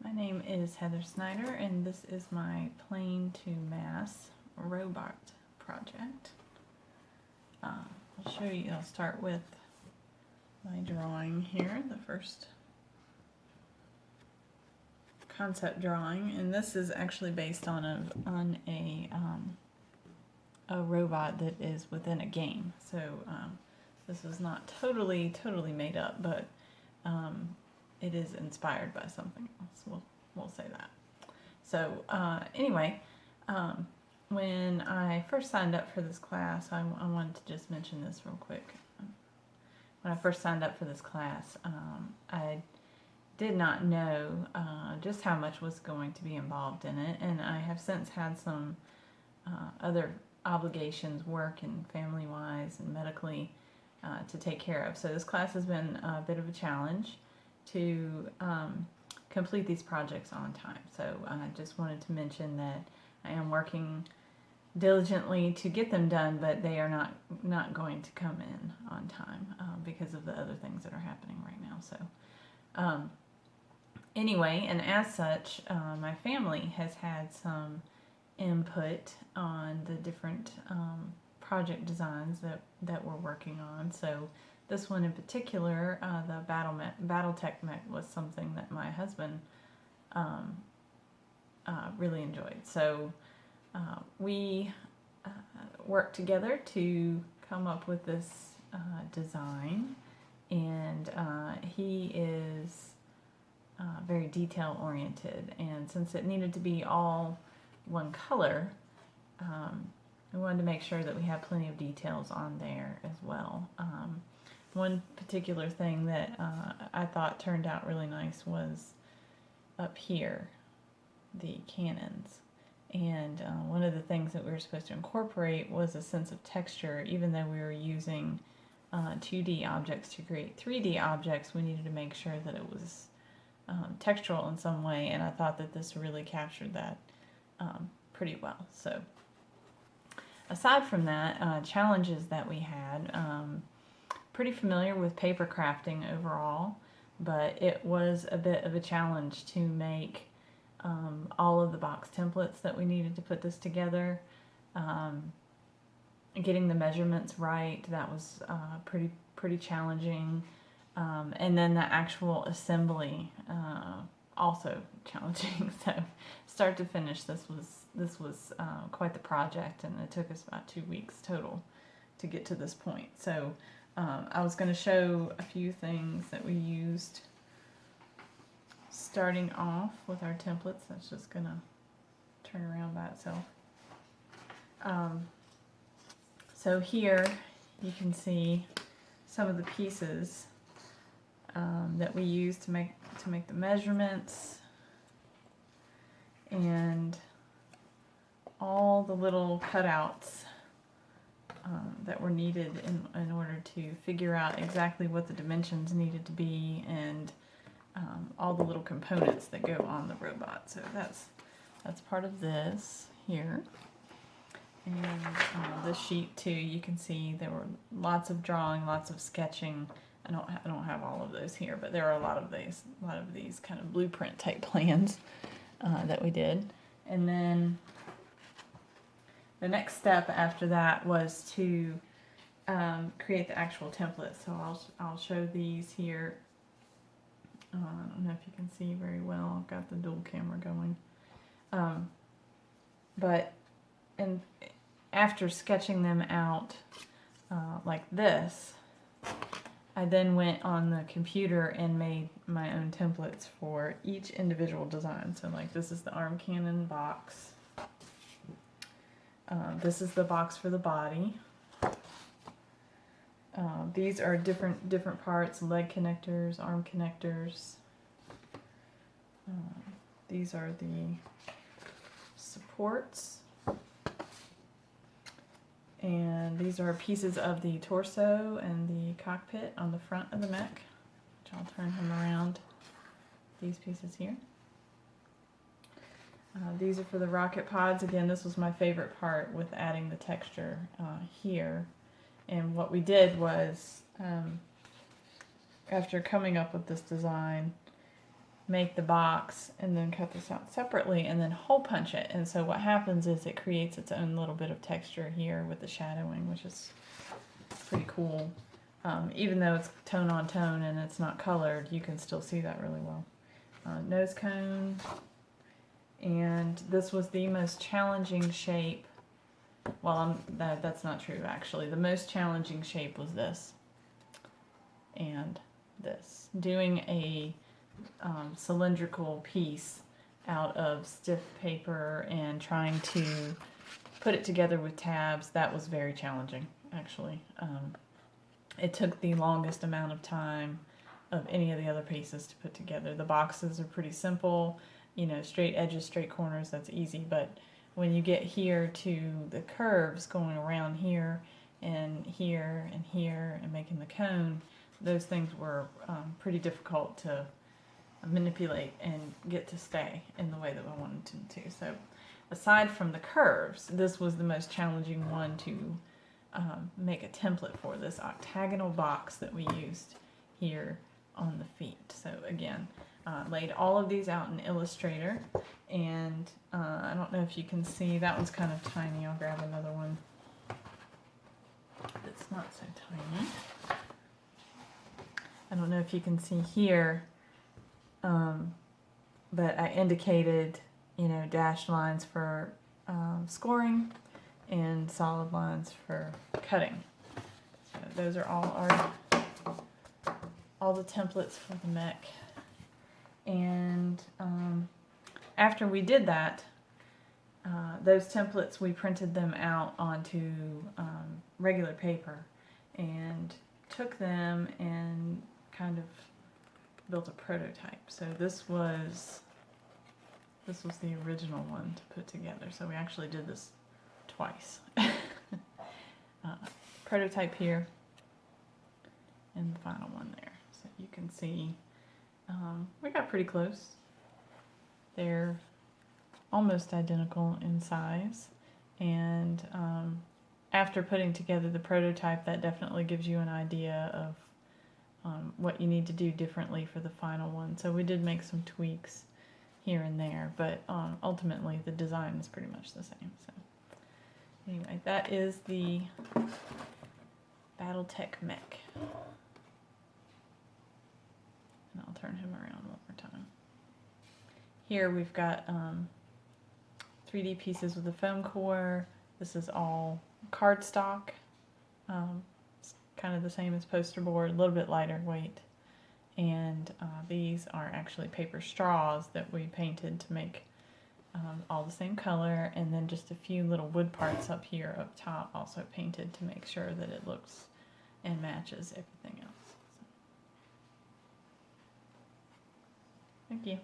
My name is Heather Snyder, and this is my Plane to Mass robot project. I'll show you, I'll start with my drawing here, the first concept drawing, and this is actually based on a robot that is within a game. So this is not totally made up, but it is inspired by something else. We'll say that. So anyway, when I first signed up for this class, I wanted to just mention this real quick. When I first signed up for this class, I did not know just how much was going to be involved in it, and I have since had some other obligations, work and family-wise and medically, to take care of. So this class has been a bit of a challenge to complete these projects on time. So I just wanted to mention that I am working diligently to get them done, but they are not going to come in on time because of the other things that are happening right now. So anyway, and as such, my family has had some input on the different project designs that we're working on. So this one in particular, the Battletech mech, was something that my husband really enjoyed. So we worked together to come up with this design, and he is very detail oriented, and since it needed to be all one color, we wanted to make sure that we have plenty of details on there as well. One particular thing that I thought turned out really nice was up here, the cannons. And one of the things that we were supposed to incorporate was a sense of texture. Even though we were using 2D objects to create 3D objects, we needed to make sure that it was textural in some way, and I thought that this really captured that pretty well. So aside from that, challenges that we had, pretty familiar with paper crafting overall, but it was a bit of a challenge to make all of the box templates that we needed to put this together. Getting the measurements right, that was pretty challenging. And then the actual assembly, also challenging. So start to finish, this was quite the project, and it took us about 2 weeks total to get to this point. So I was going to show a few things that we used starting off with our templates. That's just going to turn around by itself. So here you can see some of the pieces that we used to make the measurements, and all the little cutouts that were needed in order to figure out exactly what the dimensions needed to be, and all the little components that go on the robot. So that's part of this here. And this sheet too, you can see there were lots of drawing, lots of sketching. I don't have all of those here, but there are a lot of these kind of blueprint type plans that we did. And then the next step after that was to create the actual template. So I'll show these here. I don't know if you can see very well. I've got the dual camera going. And after sketching them out like this, I then went on the computer and made my own templates for each individual design. So like this is the arm cannon box. This is the box for the body. These are different parts: leg connectors, arm connectors. These are the supports. And these are pieces of the torso and the cockpit on the front of the mech, which I'll turn him around. These pieces here. These are for the rocket pods. Again, this was my favorite part with adding the texture here. And what we did was, after coming up with this design, make the box and then cut this out separately and then hole punch it. And so what happens is it creates its own little bit of texture here with the shadowing, which is pretty cool. Even though it's tone on tone and it's not colored, you can still see that really well. Nose cone, and this was the most challenging shape. Well, that's not true actually. The most challenging shape was this and this. Doing a cylindrical piece out of stiff paper and trying to put it together with tabs, that was very challenging actually. It took the longest amount of time of any of the other pieces to put together. The boxes are pretty simple, you know, straight edges, straight corners, that's easy, but when you get here to the curves going around here and here and here and making the cone, those things were pretty difficult to manipulate and get to stay in the way that I wanted them to. So aside from the curves, this was the most challenging one to make a template for, this octagonal box that we used here on the feet. So again, laid all of these out in Illustrator, and I don't know if you can see, that one's kind of tiny. I'll grab another one that's not so tiny. I don't know if you can see here, but I indicated, you know, dashed lines for scoring and solid lines for cutting. So those are all the templates for the mech. And after we did that, those templates, we printed them out onto regular paper and took them and kind of built a prototype. So this was the original one to put together. So we actually did this twice. Prototype here and the final one there. So you can see we got pretty close. They're almost identical in size, and after putting together the prototype, that definitely gives you an idea of what you need to do differently for the final one. So we did make some tweaks here and there, but ultimately the design is pretty much the same. So anyway, that is the Battletech mech. And I'll turn him around one more time. Here we've got 3D pieces with a foam core. This is all cardstock. It's kind of the same as poster board, a little bit lighter weight. And these are actually paper straws that we painted to make all the same color, and then just a few little wood parts up here up top also painted to make sure that it looks and matches everything else. So, thank you.